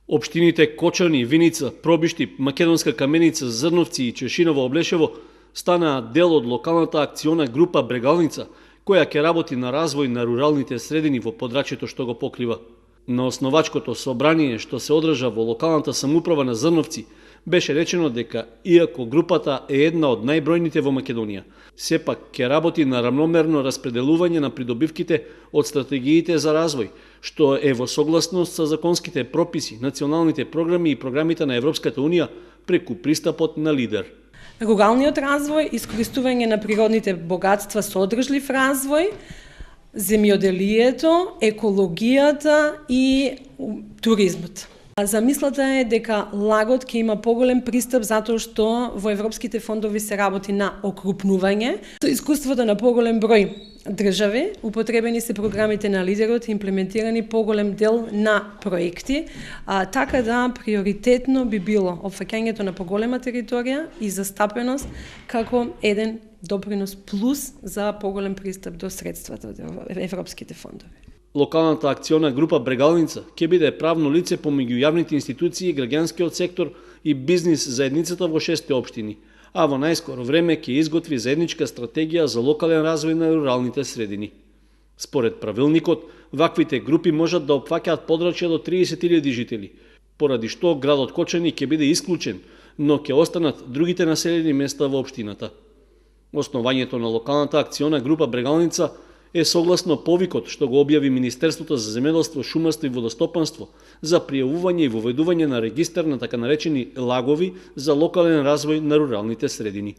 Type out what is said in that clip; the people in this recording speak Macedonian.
Општините Кочани, Виница, Пробишти, Македонска Каменица, Зрновци и Чешиново Облешево станаа дел од локалната акциона група Брегалница, која ќе работи на развој на руралните средини во подрачјето што го покрива. На основачкото собрание што се одржа во локалната самоуправа на Зрновци, беше речено дека иако групата е една од најбројните во Македонија, сепак ќе работи на рамномерно распределување на придобивките од стратегиите за развој, што е во согласност со законските прописи, националните програми и програмите на Европската Унија преку пристапот на Лидер. Руралниот развој, искористување на природните богатства со одржлив развој, земјоделието, екологијата и туризмот. Замислата е дека лагот ќе има поголем пристап затоа што во европските фондови се работи на окрупнување. Со искуството на поголем број држави, употребени се програмите на Лидерот и имплементирани поголем дел на проекти, така да приоритетно би било опфаќањето на поголема територија и застапеност како еден допринос плюс за поголем пристап до средствата од европските фондови. Локалната акциона група Брегалница ќе биде правно лице помеѓу јавните институции, граѓанскиот сектор и бизнис заедницата во 6 општини, а во најскоро време ќе изготви заедничка стратегија за локален развој на руралните средини. Според правилникот, ваквите групи можат да опфаќаат подрачја до 30.000 жители, поради што градот Кочани ќе биде исклучен, но ќе останат другите населени места во општината. Основањето на локалната акциона група Брегалница е согласно повикот што го објави Министерството за земјоделство, шумарство и водостопанство за пријавување и воведување на регистар на така наречени лагови за локален развој на руралните средини.